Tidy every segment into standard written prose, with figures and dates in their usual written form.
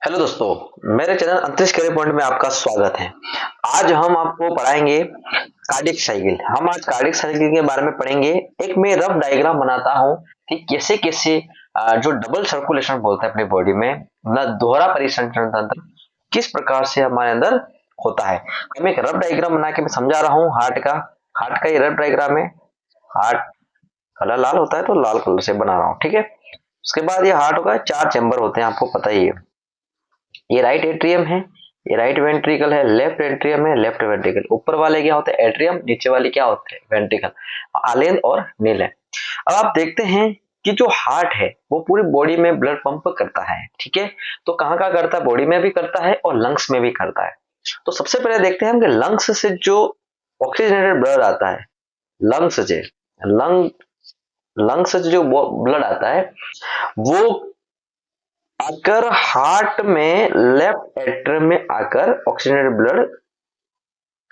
Hello दोस्तों, मेरे channel अंतरिक्ष कैरियर पॉइंट में आपका स्वागत है। आज हम आपको पढ़ाएंगे कार्डियक साइकिल। हम आज कार्डियक साइकिल के बारे में पढ़ेंगे। एक मैं रफ डायग्राम बनाता हूं कि कैसे कैसे जो डबल सर्कुलेशन बोलते हैं अपनी बॉडी में, मतलब दोहरा परिसंचरण तंत्र किस प्रकार से हमारे अंदर होता है। हम एक रफ डायग्राम बना के मैं समझा रहा हूँ हार्ट का ये रफ डायग्राम है। हार्ट कलर लाल होता है तो लाल कलर से बना रहा हूँ, ठीक है। उसके बाद ये हार्ट होगा, 4 चैम्बर होते हैं, आपको पता ही है। ये राइट एट्रियम है, ये राइट वेंट्रिकल है, लेफ्ट एट्रियम है, लेफ्ट वेंट्रिकल। ऊपर वाले क्या होते हैं एट्रियम, नीचे वाले क्या होते हैं वेंट्रिकल। आलेन और नील है। अब आप देखते हैं कि जो हार्ट है वो पूरी बॉडी में ब्लड पंप करता है, ठीक है। तो कहाँ कहाँ करता है, बॉडी में भी करता है और लंग्स में भी करता है। तो सबसे पहले देखते हैं हम कि लंग्स से जो ऑक्सीजनेटेड ब्लड आता है, लंग्स से लंग लंग्स से जो ब्लड आता है वो आकर हार्ट में लेफ्ट एट्रियम में आकर ऑक्सीजनेटेड ब्लड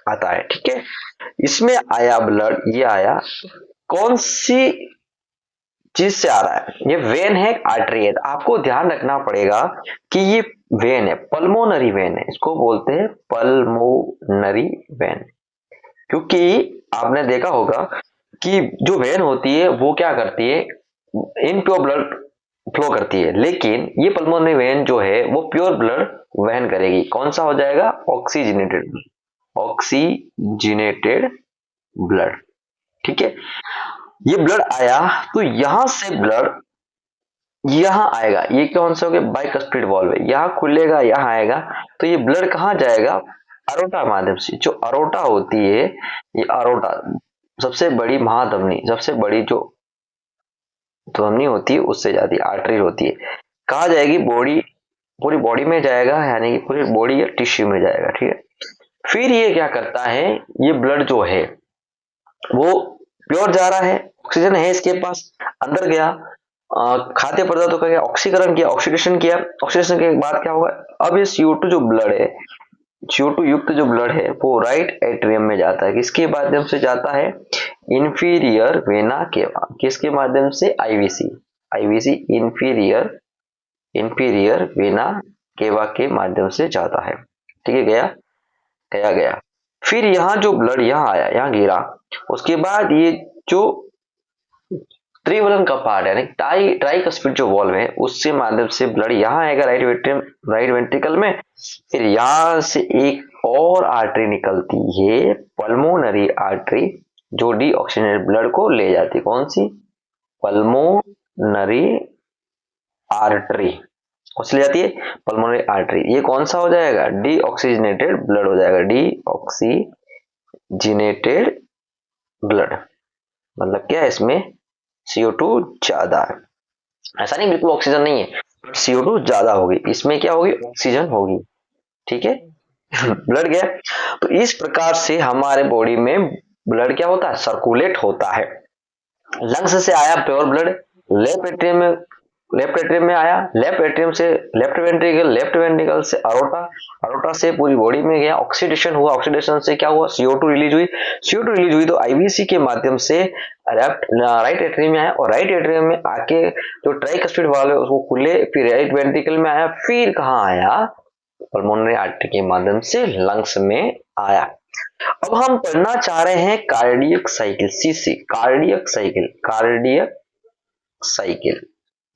आता है, ठीक है। इसमें आया ब्लड, ये आया कौन सी चीज से आ रहा है, ये वेन है, आर्टरी है। तो आपको ध्यान रखना पड़ेगा कि ये वेन है, पल्मोनरी वेन है, इसको बोलते हैं पल्मोनरी वेन। क्योंकि आपने देखा होगा कि जो वेन होती है वो क्या करती है, इनप्योर ब्लड फ्लो करती है, लेकिन ये पल्मोनरी वेन जो है वो प्योर ब्लड वहन करेगी। कौन सा हो जाएगा, ऑक्सीजनेटेड, ऑक्सीजनेटेड ब्लड, ठीक है। ये ब्लड आया तो यहां से ब्लड यहां आएगा, ये कौन सा हो गया, बाइकस्पिड वाल्व है, यहां खुलेगा यहां आएगा। तो ये ब्लड कहां जाएगा, अरोटा माध्यम से। जो अरोटा होती है, ये अरोटा सबसे बड़ी महाधमनी, सबसे बड़ी जो ध्वनि होती है उससे जाती है, आर्टरी होती है। कहा जाएगी, बॉडी, पूरी बॉडी में जाएगा, यानी कि पूरी बॉडी या टिश्यू में जाएगा, ठीक है। फिर ये क्या करता है, ये ब्लड जो है वो प्योर जा रहा है, ऑक्सीजन है इसके पास, अंदर गया, खाद्य पदार्थों का क्या ऑक्सीकरण किया, ऑक्सीडेशन किया। ऑक्सीडेशन के बाद क्या होगा, अब ये CO2 जो ब्लड है, CO2 युक्त जो ब्लड है वो राइट एट्रियम में जाता है। किसके माध्यम से जाता है, इंफीरियर वेना केवा। किसके माध्यम से, IVC, IVC inferior, inferior vena cava के माध्यम से जाता है, ठीक है। गया गया गया। फिर यहाँ जो ब्लड यहाँ आया, यहाँ गिरा, उसके बाद ये जो त्रिवलन का पार्ट है, ट्राइकस्पिड जो वॉल्व है उससे माध्यम से ब्लड यहाँ आएगा राइट वेंट्रियम, राइट वेंट्रिकल में। फिर यहाँ से एक और आर्टरी निकलती है, पल्मोनरी आर्टरी, जो डीऑक्सीजनेटेड ब्लड को ले जाती है। कौन सी, पल्मोनरी आर्टरी, कौन सी ले जाती है, पल्मोनरी आर्टरी। ये कौन सा हो जाएगा, डीऑक्सीजनेटेड ब्लड हो जाएगा, डीऑक्सीजनेटेड ब्लड। मतलब क्या है, इसमें CO2 ज्यादा है, ऐसा नहीं बिल्कुल ऑक्सीजन नहीं है, बट CO2 ज्यादा होगी, इसमें क्या होगी, ऑक्सीजन होगी, ठीक है। ब्लड गया। तो इस प्रकार से हमारे बॉडी में ब्लड क्या होता है, सर्कुलेट होता है। लंग्स से आया प्योर ब्लड, लेफ्ट एट्रियम में, लेफ्ट एट्रियम में आया, लेफ्ट एट्रियम से लेफ्ट वेंट्रिकल, लेफ्ट वेंट्रिकल से अरोटा, अरोटा से पूरी बॉडी में गया, ऑक्सीडेशन हुआ, ऑक्सीडेशन से क्या हुआ, CO2 रिलीज हुई, CO2 रिलीज हुई तो आईवीसी के माध्यम से राइट एट्रियम में आया, और राइट एट्रियम में आके जो ट्राइकस्पिड वाल्व है उसको खुले, फिर राइट वेंट्रिकल में आया, फिर कहाँ आया, पल्मोनरी आर्टरी के माध्यम से लंग्स में आया। अब हम पढ़ना चाह रहे हैं cardiac cycle, CC, cardiac cycle, cardiac cycle.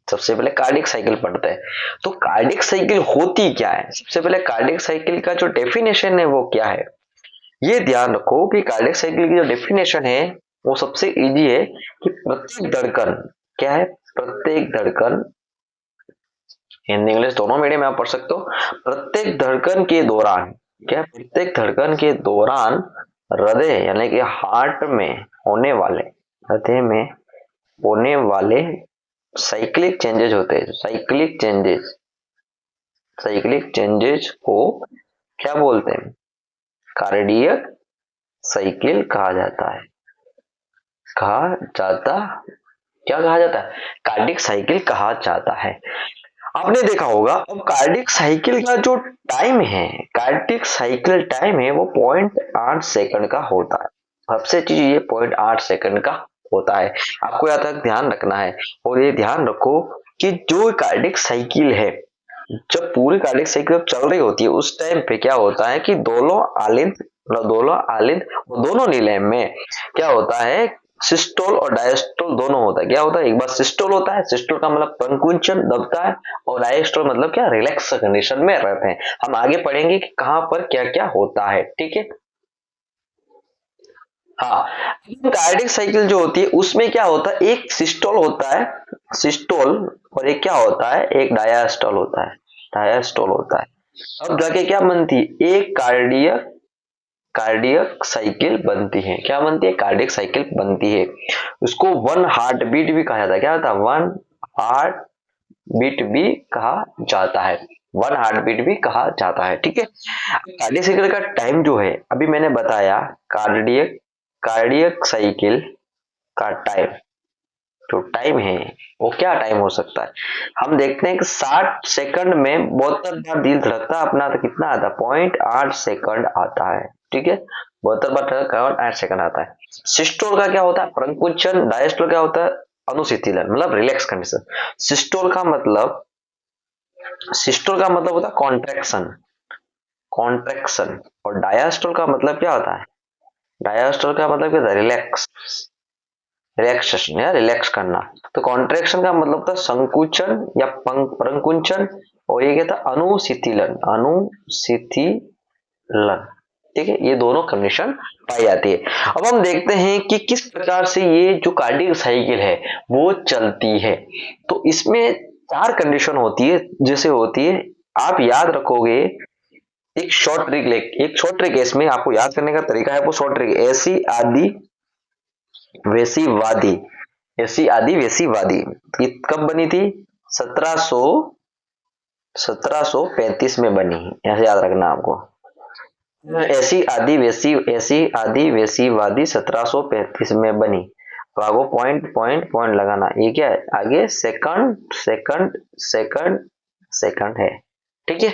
सबसे पहले कार्डियक साइकिल पढ़ते हैं। तो कार्डियक साइकिल होती क्या है, सबसे पहले कार्डियक साइकिल का जो डेफिनेशन है वो क्या है, ये ध्यान रखो कि कार्डियक साइकिल की जो डेफिनेशन है वो सबसे इजी है कि प्रत्येक धड़कन, क्या है, प्रत्येक धड़कन, हिंदी इंग्लिश दोनों मीडियम में आप पढ़ सकते हो। प्रत्येक धड़कन के दौरान, क्या, प्रत्येक धड़कन के दौरान हृदय यानी कि हार्ट में होने वाले, हृदय में होने वाले साइक्लिक चेंजेस होते हैं, साइक्लिक चेंजेस, साइक्लिक चेंजेस को क्या बोलते हैं, कार्डियक साइकिल कहा जाता है, कहा जाता, क्या कहा जाता है, कार्डियक साइकिल कहा जाता है। आपने देखा होगा, अब कार्डियक साइकिल का जो टाइम है, कार्डियक साइकिल टाइम है वो 0.8 सेकंड का होता है। सबसे चीज ये 0.8 सेकंड का होता है, आपको यहाँ तक ध्यान रखना है। और ये ध्यान रखो कि जो कार्डियक साइकिल है जब पूरी कार्डियक साइकिल चल रही होती है उस टाइम पे क्या होता है कि दोनों आलिंद, मतलब दोनों आलिंद और दोनों नीले में क्या होता है, सिस्टोल और डायस्टोल दोनों होता है। क्या होता है, एक बार सिस्टोल होता है, सिस्टोल का मतलब प्रंकुंचन दबता है, और डायस्टोल मतलब क्या, रिलैक्स कंडीशन में रहते हैं। हम आगे पढ़ेंगे कि कहां पर क्या क्या होता है, ठीक है। हाँ, कार्डियक साइकिल जो होती है उसमें क्या होता है, एक सिस्टोल होता है, सिस्टोल, और एक क्या होता है, एक डायास्टोल होता है, डायास्टोल होता है। अब जाके क्या बनती है, एक कार्डियक, कार्डियक साइकिल बनती है। क्या बनती है, कार्डियक साइकिल बनती है। उसको वन हार्ट बीट भी कहा जाता है। क्या होता है, वन हार्ट बीट भी कहा जाता है, वन हार्ट बीट भी कहा जाता है, ठीक है। कार्डियक साइकिल का टाइम जो है, अभी मैंने बताया, कार्डियक, कार्डियक साइकिल का टाइम, जो टाइम है वो क्या टाइम हो सकता है। हम देखते हैं कि 60 सेकंड में 72 बार दिल धड़कता है अपना, तो कितना आता है, 0.8 सेकंड आता है, ठीक है। 72 बार धड़कता है, 8 सेकंड आता है। सिस्टोल का क्या होता है, प्रंकुचन। डायस्टोल क्या होता है, अनुशीतलन, मतलब रिलैक्स कंडीशन। सिस्टोल का मतलब, सिस्टोल का मतलब होता है कॉन्ट्रैक्शन, कॉन्ट्रैक्शन। और डायास्टोल का मतलब क्या होता है, डायास्टोल का मतलब क्या होता है, रिलैक्स, रिलैक्सेशन या रिलैक्स करना। तो कॉन्ट्रैक्शन का मतलब था संकुचन या प्रंकुंचन, और ये क्या था, अनुशीतलन, अनुशीतलन, ठीक है। ये दोनों कंडीशन पाई जाती है। अब हम देखते हैं कि किस प्रकार से ये जो कार्डियक साइकिल है वो चलती है। तो इसमें 4 कंडीशन होती है, जैसे होती है, आप याद रखोगे, एक शॉर्ट ट्रिक, एक शॉर्ट ट्रिक है इसमें, आपको याद करने का तरीका है वो शॉर्ट ट्रिक, ऐसी आदि वैसी वादी, ऐसी आदि वैसी वादी। ये कब बनी थी, 1700, 1735 में बनी, ऐसे याद रखना आपको। ऐसी आदि वैसी, ऐसी आदि वैसी वादी 1735 में बनी। तो आपको पॉइंट पॉइंट पॉइंट लगाना, ये क्या है, आगे सेकंड सेकंड सेकंड सेकंड है, ठीक है।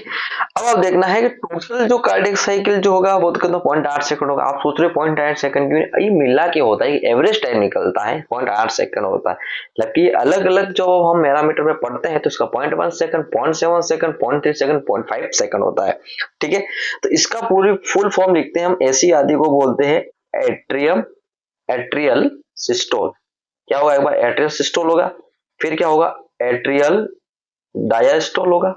अब आप देखना है कि टोटल जो कार्डियक साइकिल जो होगा वो तो कितना, 0.8 सेकंड होगा। आप सोच रहे हो 0.8 सेकंड क्यों, ये मिला के होता है, एवरेज टाइम निकलता है 0.8 सेकंड होता है। जबकि अलग अलग जो हम पैरामीटर में पढ़ते हैं तो इसका 0.1 सेकंड, 0.7 सेकंड, 0.3 सेकंड, 0.5 सेकंड होता है, ठीक है। तो इसका पूरी फुल फॉर्म लिखते हैं हम, ऐसी आदि को बोलते हैं एट्रियम, एट्रियल सिस्टोल। क्या होगा, एक बार एट्रियल सिस्टोल होगा, फिर क्या होगा, एट्रियल डायस्टोल होगा,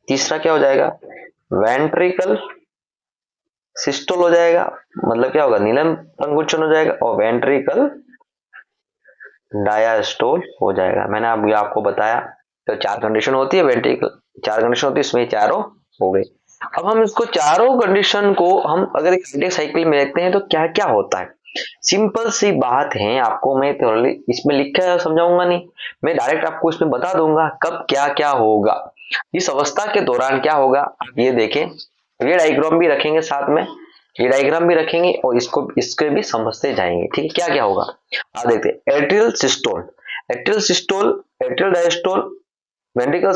तीसरा क्या हो जाएगा, वेंट्रिकल सिस्टोल हो जाएगा, मतलब क्या होगा, नीलम अंगुचन हो जाएगा, और वेंट्रिकल डायास्टोल हो जाएगा। मैंने अभी आपको बताया, तो 4 कंडीशन होती है, वेंट्रिकल 4 कंडीशन होती है, इसमें चारों हो गए। अब हम इसको चारों कंडीशन को हम अगर एक कार्डियक साइकिल में देखते हैं तो क्या क्या होता है। सिंपल सी बात है, आपको मैं थोड़ी इसमें लिखा है समझाऊंगा नहीं, मैं डायरेक्ट आपको इसमें बता दूंगा कब क्या क्या होगा, इस अवस्था के दौरान क्या होगा। आप ये देखें, ये डायग्राम भी रखेंगे साथ में, ये डायग्राम भी रखेंगे और इसको इसके भी समझते जाएंगे, ठीक है। क्या क्या होगा आप देखते हैं, atrial systole, atrial systole, atrial diastole, ventricle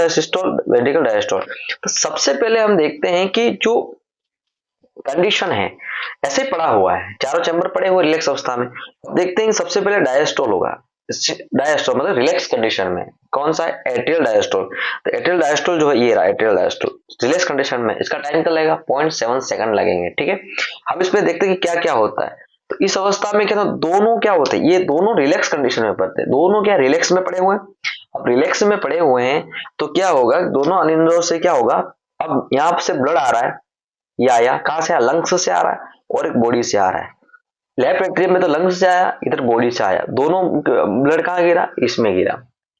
systole, ventricle diastole. तो सबसे पहले हम देखते हैं कि जो कंडीशन है, ऐसे पड़ा हुआ है, चारों चैम्बर पड़े हुए रिलैक्स अवस्था में। देखते हैं कि सबसे पहले डायस्टोल होगा, डायस्टोल मतलब रिलैक्स कंडीशन में, कौन सा है, एट्रियल डायस्टोल। तो एट्रियल डायस्टोल जो है ये रहा, एट्रियल डायस्टोल रिलैक्स कंडीशन में, इसका टाइम क्या लगेगा, 0.7 सेकंड लगेंगे, ठीक है। हम इसमें देखते हैं कि क्या क्या होता है। तो इस अवस्था में क्या, दोनों क्या होते हैं, ये दोनों रिलैक्स कंडीशन में पड़ते हैं, दोनों क्या रिलैक्स में पड़े हुए हैं। अब रिलैक्स में पड़े हुए हैं तो क्या होगा, दोनों अनिंद्रों से क्या होगा, अब यहाँ से ब्लड आ रहा है, ये आया कहां से, लंग्स से आ रहा है और एक बॉडी से आ रहा है। लेफ्ट एट्रियम में तो लंग्स से आया, इधर बॉडी से आया, दोनों ब्लड कहाँ गिरा, इसमें गिरा,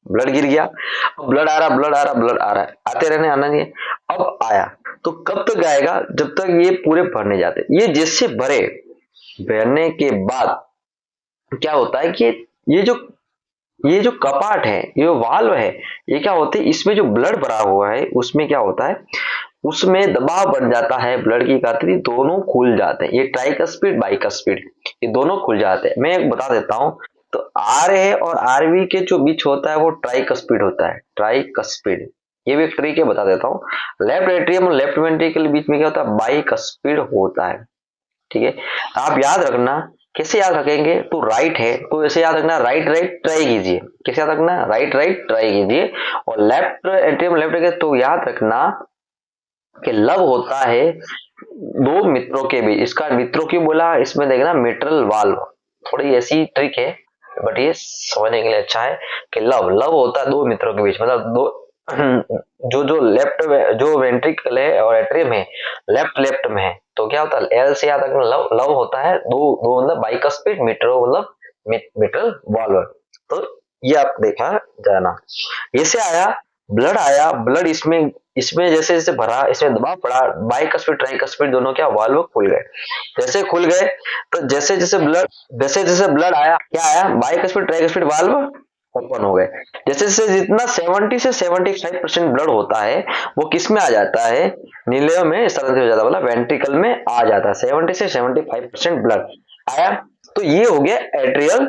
ब्लड गिर गया। अब ब्लड आ रहा, ब्लड आ रहा, ब्लड आ रहा है, आते रहने, आना नहीं है। अब आया तो कब तक आएगा, जब तक ये पूरे भरने जाते, ये जैसे भरे, भरने के बाद क्या होता है कि ये जो कपाट है, ये वाल्व है, ये क्या होते हैं, इसमें जो ब्लड भरा हुआ है उसमें क्या होता है, उसमें दबाव बढ़ जाता है, ब्लड की कांति दोनों खुल जाते हैं, ये ट्राइकस्पिड बाइकस्पिड, ये दोनों खुल जाते हैं। मैं एक बता देता हूं, तो आर है और आरवी के जो बीच होता है वो ट्राइकस्पिड होता है, ट्राइकस्पिड। ये भी एक ट्रिक है, बता देता हूँ। लेफ्ट एट्रियम और लेफ्ट वेंट्रिकल के बीच में क्या होता है, बाइकस्पिड होता है, ठीक है। आप याद रखना कैसे याद रखेंगे, तो राइट है तो ऐसे याद रखना, राइट राइट ट्राई कीजिए, कैसे याद रखना, राइट राइट ट्राई कीजिए। और लेफ्ट एट्रियम लेफ्ट है तो याद रखना कि लव होता है दो मित्रों के बीच। इसका मित्रों क्यों बोला, इसमें देखना मिट्रल वाल्व, थोड़ी ऐसी ट्रिक है बट ये समझने के लिए अच्छा है कि लव लव होता है दो मित्रों के बीच, मतलब दो जो जो लेफ्ट जो वेंट्रिकल है और एट्रियम है लेफ्ट लेफ्ट में है, तो क्या होता है एल से याद रखना, लव लव होता है दो दो मतलब बाइकस्पिड मिट्रो मतलब मिट्रल वाल्व। तो ये आप देखा जाना। ऐसे आया ब्लड, आया ब्लड, इसमें इसमें जैसे जैसे भरा इसमें दबाव पड़ा, बाइकस्पिड ट्राइकस्पिड दोनों क्या वाल्व खुल गए। जैसे खुल गए तो जैसे जैसे ब्लड आया क्या आया, बाइकस्पिड ट्राइकस्पिड वाल्व ओपन हो गए। जैसे जैसे जितना 70 से 75% ब्लड होता है वो किस में आ जाता है, नीले में स्थानांतरित हो जाता है, मतलब वेंट्रिकल में आ जाता है। 70 से 75% ब्लड आया तो ये हो गया एट्रियल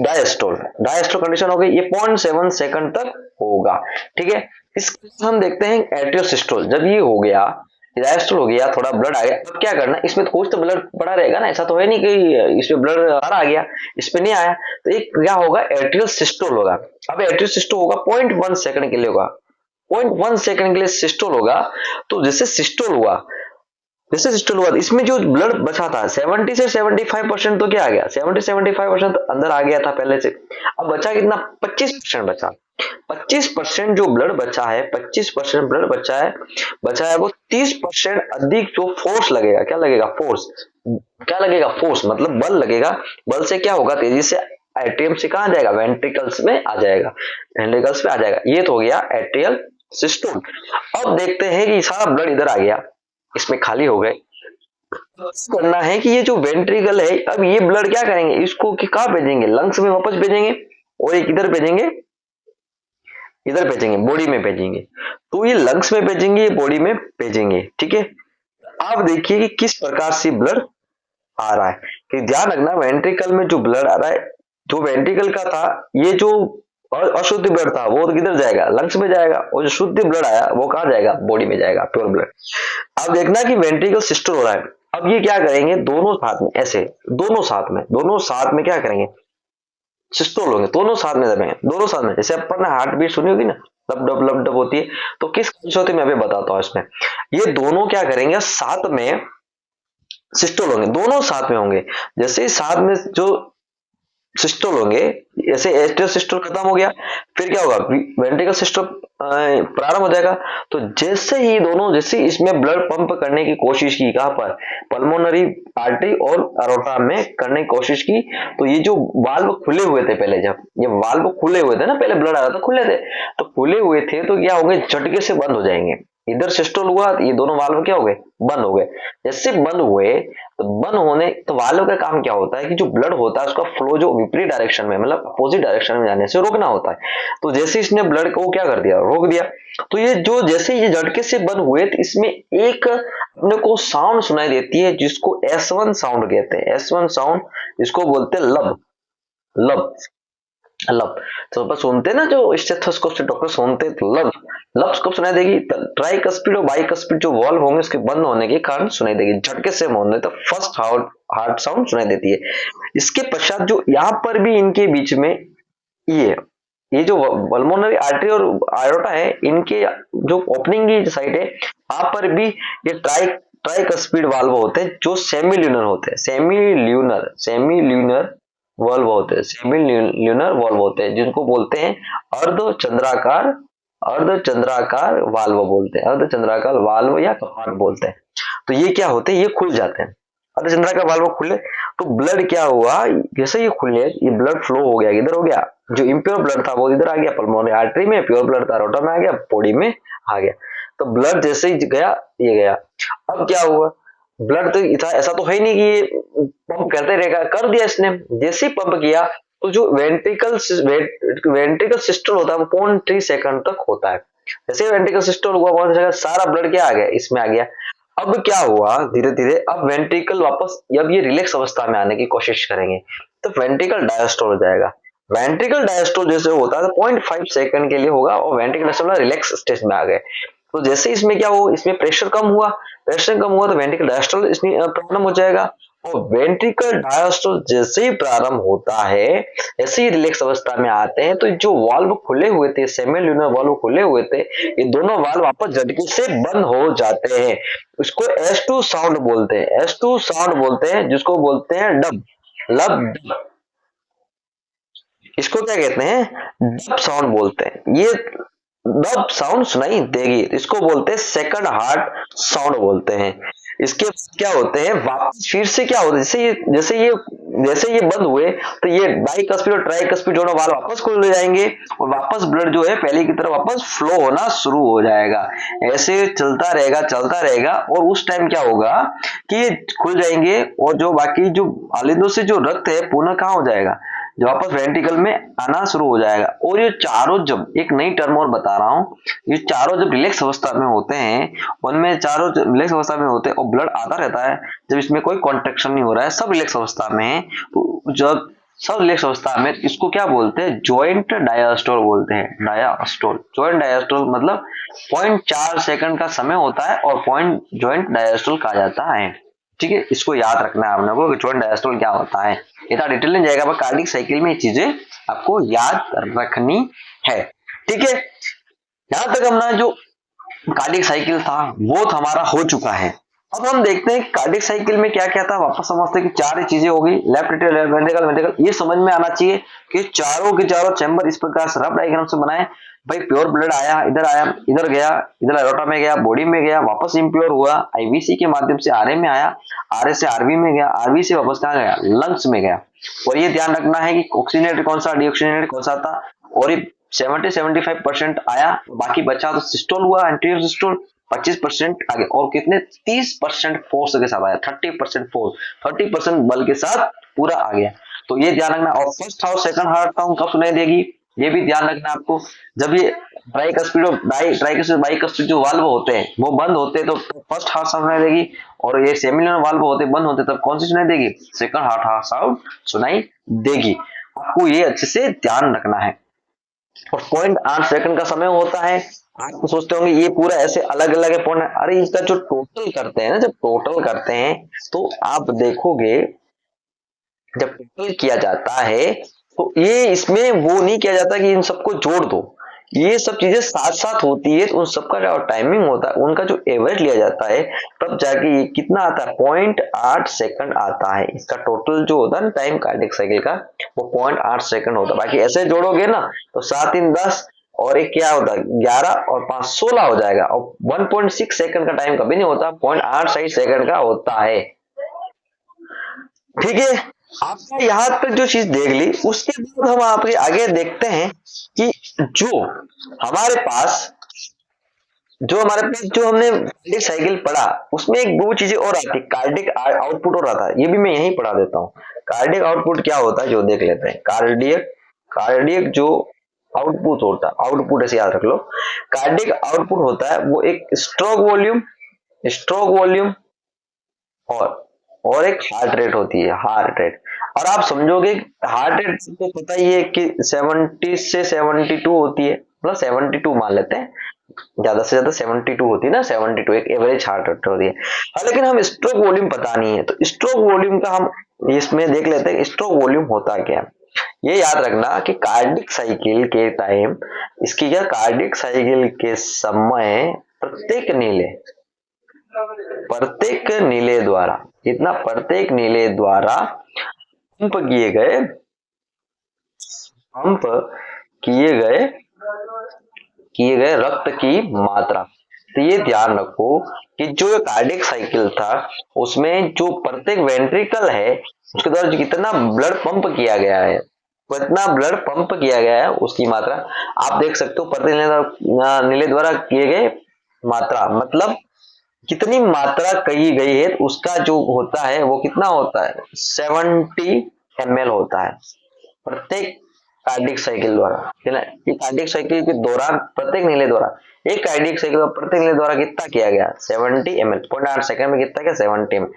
डायस्टोल, डायस्टोल कंडीशन हो गई, ये 0.7 सेकंड तक होगा। ठीक है, इसको हम देखते हैं एट्रियोसिस्टोल। जब ये हो गया डायस्टोल हो गया, थोड़ा ब्लड आ गया, अब क्या करना, इसमें तो कुछ तो ब्लड पड़ा रहेगा ना, ऐसा तो है नहीं कि इसमें ब्लड आ गया इसमें नहीं आया, तो एक क्या होगा एट्रियल सिस्टोल होगा। अब एट्रियल सिस्टोल होगा 0.1 सेकंड के लिए होगा, 0.1 सेकंड के लिए सिस्टोल होगा। तो जैसे सिस्टोल हुआ, जैसे सिस्टोल हुआ इसमें जो ब्लड बचा था 70 से 75% तो क्या आ गया, 70-75% तो अंदर आ गया था पहले से। अब बचा कितना, 25% बचा। 25% जो ब्लड बचा है, 25% ब्लड बचा है वो 30% अधिक जो फोर्स लगेगा, क्या लगेगा फोर्स, क्या लगेगा फोर्स मतलब बल लगेगा। बल से क्या होगा, तेजी से एट्रियम से कहां जाएगा, वेंट्रिकल्स में आ जाएगा, वेंट्रिकल्स में आ जाएगा। ये तो हो गया एट्रियल सिस्टोल। अब देखते हैं कि सारा ब्लड इधर आ गया, इसमें खाली हो गए। करना है कि ये जो वेंट्रिकल है, अब ये ब्लड क्या करेंगे, इसको कि कहां भेजेंगे, लंग्स में वापस भेजेंगे, और एक इधर भेजेंगे, इधर भेजेंगे बॉडी में भेजेंगे। तो ये लंग्स में भेजेंगे, ये बॉडी में भेजेंगे। ठीक है, आप देखिए कि किस प्रकार से ब्लड आ रहा है, कि ध्यान रखना वेंट्रिकल में जो ब्लड आ रहा है, जो वेंट्रिकल का था, ये जो अशुद्ध ब्लड था वो किधर जाएगा, लंग्स में जाएगा, और जो शुद्ध ब्लड आया वो कहां जाएगा, बॉडी में जाएगा, प्योर ब्लड। अब देखना कि वेंट्रिकल सिस्टल हो रहा है। अब ये क्या करेंगे, दोनों साथ में ऐसे, दोनों साथ में क्या करेंगे, सिस्टोल होंगे, दोनों साथ में दबेंगे, दोनों साथ में। जैसे अपन ने हार्ट बीट सुनी होगी ना, लब डब होती है, तो किस कंडीशन होती है मैं अभी बताता हूं इसमें। ये दोनों क्या करेंगे, साथ में सिस्टोल होंगे, दोनों साथ में होंगे। जैसे ही साथ में जो सिस्टोल होंगे, ऐसे एट्रियल सिस्टोल खत्म हो गया, फिर क्या होगा, वेंट्रिकल सिस्टोल प्रारंभ हो जाएगा। तो जैसे ही दोनों, जैसे इसमें ब्लड पंप करने की कोशिश की, कहां पर, पल्मोनरी आर्टरी और अरोटा में करने की कोशिश की, तो ये जो वाल्व खुले हुए थे पहले, जब ये वाल्व खुले हुए थे ना, पहले ब्लड आ रहा था खुले थे, तो खुले हुए थे तो क्या होंगे, झटके से बंद हो जाएंगे। इधर सिस्टोल हुआ, ये दोनों वाल्व क्या हो गए, बंद हो गए। जैसे बंद हुए तो बंद होने, तो वाल्व का काम क्या होता है कि जो ब्लड होता है उसका फ्लो जो विपरीत डायरेक्शन में, मतलब अपोजिट डायरेक्शन में जाने से रोकना होता है। तो जैसे इसने ब्लड को क्या कर दिया, रोक दिया। तो ये जो जैसे ये झटके से बंद हुए, तो इसमें एक अपने को साउंड सुनाई देती है जिसको S1 साउंड कहते हैं, S1 साउंड, जिसको बोलते हैं लब, लब, लब। तो अपन सुनते ना, जो स्टेथोस्कोप से डॉक्टर सुनते, तो लब, लब कब सुनाई देगी, ट्राइकस्पिड और बाइकस्पिड जो वॉल्व होंगे उसके बंद होने के कारण सुनाई देगी, झटके से होने तो फर्स्ट हार्ट साउंड सुनाई देती है। इसके पश्चात जो यहाँ पर भी इनके बीच में ये जो पल्मोनरी आर्टरी और आयोटा है, इनके जो ओपनिंग की साइड है, वहां पर भी ये ट्राइकस्पिड वाल्व होते हैं जो सेमील्यूनर होते हैं, सेमील्यूनर वॉल्व होते हैं, सेमील्यूनर वॉल्व होते हैं, जिनको बोलते हैं अर्धचंद्राकार वाल्व बोलते हैं, अर्धचंद्राकार वाल्व या कपाट बोलते हैं। तो ये क्या होते हैं, ये खुल जाते हैं, अर्धचंद्राकार वाल्व खुले, तो ब्लड क्या हुआ, जैसे ये खुले, ये ब्लड फ्लो हो गया, इधर हो गया, जो इम्प्योर ब्लड था वो इधर आ गया पल्मोनरी आर्टरी में, प्योर ब्लड था रोटा में आ गया, बॉडी में आ गया। तो ब्लड जैसे ही गया, ये गया। अब क्या हुआ, ब्लड तो ऐसा तो है नहीं कि ये पंप करते रहेगा, कर दिया इसने, जैसे ही पंप किया तो जो वेंट्रिकल सिस्टल होता है वो 0.3 सेकंड तक होता है। जैसे वेंट्रिकल सिस्टल हुआ, सारा ब्लड क्या आ गया, इसमें आ गया। अब क्या हुआ, धीरे धीरे अब वेंट्रिकल वापस, जब ये रिलैक्स अवस्था में आने की कोशिश करेंगे तो वेंट्रिकल डायस्टोल हो जाएगा। वेंट्रिकल डायस्टोल जैसे होता है तो 0.5 सेकंड के लिए होगा, और वेंट्रिकल डायस्टोल रिलैक्स स्टेज में आ गए। तो जैसे इसमें क्या हो, इसमें प्रेशर कम हुआ तो वेंट्रिकल डायस्टोल प्रॉब्लम हो जाएगा, और वेंट्रिकल डायस्टोल जैसे ही प्रारंभ होता है, ऐसे ही रिलैक्स अवस्था में आते हैं, तो जो वाल्व खुले हुए थे, सेमिल्यूनर वाल्व खुले हुए थे, ये दोनों वाल्व वापस झटके से बंद हो जाते हैं। इसको S2 साउंड बोलते हैं, S2 साउंड बोलते हैं, जिसको बोलते हैं डब, लब डब। इसको क्या कहते हैं, डब साउंड बोलते हैं। ये डब साउंड सुनाई देगी, इसको बोलते हैं सेकंड हार्ट साउंड बोलते हैं। इसके क्या होते हैं, वापस फिर से क्या होता है, जैसे ये बंद हुए, तो ये डाइकस्पिड और ट्राइकस्पिड दोनों वाल्व वापस खुल जाएंगे और वापस ब्लड जो है पहले की तरह वापस फ्लो होना शुरू हो जाएगा। ऐसे चलता रहेगा और उस टाइम क्या होगा कि ये खुल जाएंगे और जो बाकी जो आलिंदों से जो रक्त है पुनः कहाँ हो जाएगा, जो वापस वेंट्रिकल में आना शुरू हो जाएगा। और ये चारों, जब एक नई टर्म और बता रहा हूँ, ये चारों जब रिलैक्स अवस्था में होते हैं, उनमें चारों रिलैक्स अवस्था में होते हैं और ब्लड आता रहता है, जब इसमें कोई कॉन्ट्रैक्शन नहीं हो रहा है, सब रिलैक्स अवस्था में है, तो जब सब रिलैक्स अवस्था में, इसको क्या बोलते हैं, जॉइंट डायस्टोल बोलते हैं। डायस्टोल, जॉइंट डायस्टोल मतलब 0.4 सेकंड का समय होता है और पॉइंट जॉइंट डायस्टोल कहा जाता है। ठीक है, इसको याद रखना है आपने को कि जॉइंट डायस्टोल क्या होता है। इतना डिटेल नहीं जाएगा, पर कार्डिक साइकिल में ये चीजें आपको याद रखनी है। ठीक है, यहां तक हमने जो कार्डिक साइकिल था वो हमारा हो चुका है। अब हम देखते हैं कार्डिक साइकिल में क्या क्या था, वापस समझते हैं कि चार ही चीजें हो गई, लेफ्ट एट्रियल, वेंट्रिकल, वेंट्रिकल। ये समझ में आना चाहिए कि चारों के चारों चैम्बर इस प्रकार से रफ डायग्राम से बनाए। भाई प्योर ब्लड आया, इधर गया, इधर एरोटा में गया, बॉडी में गया, वापस इम्प्योर हुआ, आईवीसी के माध्यम से आरए में आया, आरए से आरबी में गया, आरबी से वापस कहाँ गया, लंग्स में गया। और ये ध्यान रखना है कि ऑक्सीजनेटेड कौन सा, डीऑक्सीजनेटेड कौन सा था। और ये 70-75% आया, बाकी बचा तो सिस्टोल हुआ, एंटीरियर सिस्टोल 25% आगे, और कितने 30% फोर्स के साथ आया, 30% फोर्स, 30% बल के साथ पूरा आ गया। तो ये ध्यान रखना। और फर्स्ट हाउस सेकंड हार्ट का कब सुनाई देगी, ये भी ध्यान रखना आपको। जब ये ट्राइकस्पिड और बाइकस्पिड जो वाल्व होते हैं वो बंद होते हैं तो फर्स्ट हार्ट साउंड सुनाई देगी, और ये सेमिलर वाल्व होते बंद होते तब कौन सी सुनाई देगी, सेकंड हार्ट साउंड सुनाई देगी। आपको ये अच्छे से ध्यान रखना है। और 0.8 सेकंड का समय होता है। आप तो सोचते होंगे ये पूरा ऐसे अलग अलग है पॉइंट, अरे इसका जो टोटल करते हैं ना, जब टोटल करते हैं तो आप देखोगे, जब टोटल किया जाता है तो ये इसमें वो नहीं किया जाता कि इन सबको जोड़ दो, ये सब चीजें साथ साथ होती है, तो उन सबका जो टाइमिंग होता है उनका जो एवरेज लिया जाता है, तब जाके ये कितना आता है, 0.8 सेकंड आता है। इसका टोटल जो होता है ना टाइम कार्डिक साइकिल का, वो 0.8 सेकंड होता है। बाकी ऐसे जोड़ोगे ना तो 7 3 10 और एक क्या होता है 11 और 5 16 हो जाएगा। और 1.6 सेकंड का टाइम कभी नहीं होता, 0.8 सही सेकंड का होता है। ठीक है, आपने यहां तक जो चीज देख ली, उसके बाद हम आपके आगे देखते हैं कि जो हमारे पास जो हमने कार्डिक साइकिल पढ़ा, उसमें एक दो चीजें और आती, कार्डिक आउटपुट और आता है, ये भी मैं यहीं पढ़ा देता हूँ। कार्डिक आउटपुट क्या होता है जो देख लेते हैं। कार्डियक कार्डियक जो आउटपुट होता है, आउटपुट ऐसे याद रख लो, कार्डिक आउटपुट होता है वो एक स्ट्रोक वॉल्यूम और एक हार्ट रेट होती है, हार्ट रेट। और आप समझोगे हार्ट रेट को पता ही है कि 70 से 72 होती है, मतलब 72 मान लेते हैं, ज्यादा से ज्यादा 72 होती है ना, 72 एक एवरेज हार्ट रेट होती है। हाँ, लेकिन हम स्ट्रोक वॉल्यूम पता नहीं है, तो स्ट्रोक वॉल्यूम का हम इसमें देख लेते हैं, स्ट्रोक वॉल्यूम होता क्या है। ये याद रखना कि कार्डिक साइकिल के टाइम, इसकी क्या, कार्डिक साइकिल के समय प्रत्येक नीले द्वारा, इतना प्रत्येक नीले द्वारा पंप पंप किए गए किए गए रक्त की मात्रा। तो ये ध्यान रखो कि जो कार्डिक साइकिल था उसमें जो प्रत्येक वेंट्रिकल है उसके द्वारा कितना ब्लड पंप किया गया है, कितना ब्लड पंप किया गया है उसकी मात्रा आप देख सकते हो। प्रत्येक नीले द्वारा किए गए मात्रा मतलब कितनी मात्रा कही गई है, उसका जो होता है वो कितना होता है, 70 ml होता है प्रत्येक कार्डिक साइकिल द्वारा, है ना। ये कार्डिक साइकिल के दौरान प्रत्येक नीले द्वारा, एक कार्डिक साइकिल प्रत्येक नीले द्वारा कितना किया गया, 70 ml, 0.8 सेकंड में कितना क्या, 70 ml।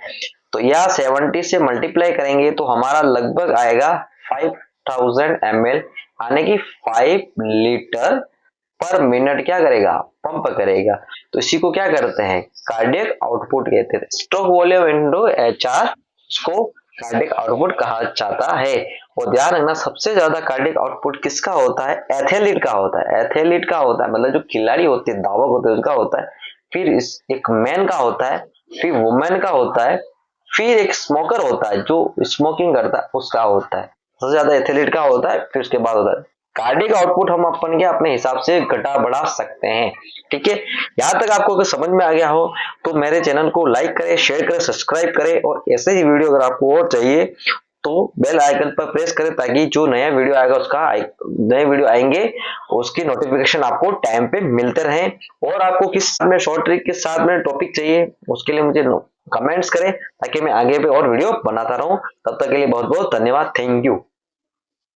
तो यह 70 से मल्टीप्लाई करेंगे तो हमारा लगभग आएगा 5000 ml, यानी कि 5 लीटर पर मिनट क्या करेगा, पंप करेगा। तो इसी को क्या करते हैं, कार्डियक आउटपुट कहते हैं। स्ट्रोक वॉल्यूम इंटू HR उसको कार्डिक आउटपुट कहा जाता है। और ध्यान रखना सबसे ज्यादा कार्डिक आउटपुट किसका होता है, एथलीट का होता है, एथलीट का होता है, मतलब जो खिलाड़ी होते हैं, धावक होते हैं, उनका होता है। फिर इस एक मैन का होता है, फिर वुमेन का होता है, फिर एक स्मोकर होता है जो स्मोकिंग करता है उसका होता है। सबसे ज्यादा एथलीट का होता है, फिर उसके बाद होता है कार्डिक आउटपुट। हम अपन के अपने हिसाब से घटा बढ़ा सकते हैं। ठीक है, यहाँ तक आपको अगर समझ में आ गया हो तो मेरे चैनल को लाइक करें, शेयर करें, सब्सक्राइब करें, और ऐसे ही वीडियो अगर आपको और चाहिए तो बेल आइकन पर प्रेस करें, ताकि जो नया वीडियो आएगा उसका नए वीडियो आएंगे उसकी नोटिफिकेशन आपको टाइम पे मिलते रहे। और आपको किस में शॉर्ट ट्रिक के साथ में टॉपिक चाहिए उसके लिए मुझे कमेंट्स करें, ताकि मैं आगे पे और वीडियो बनाता रहूं। तब तक के लिए बहुत बहुत धन्यवाद, थैंक यू।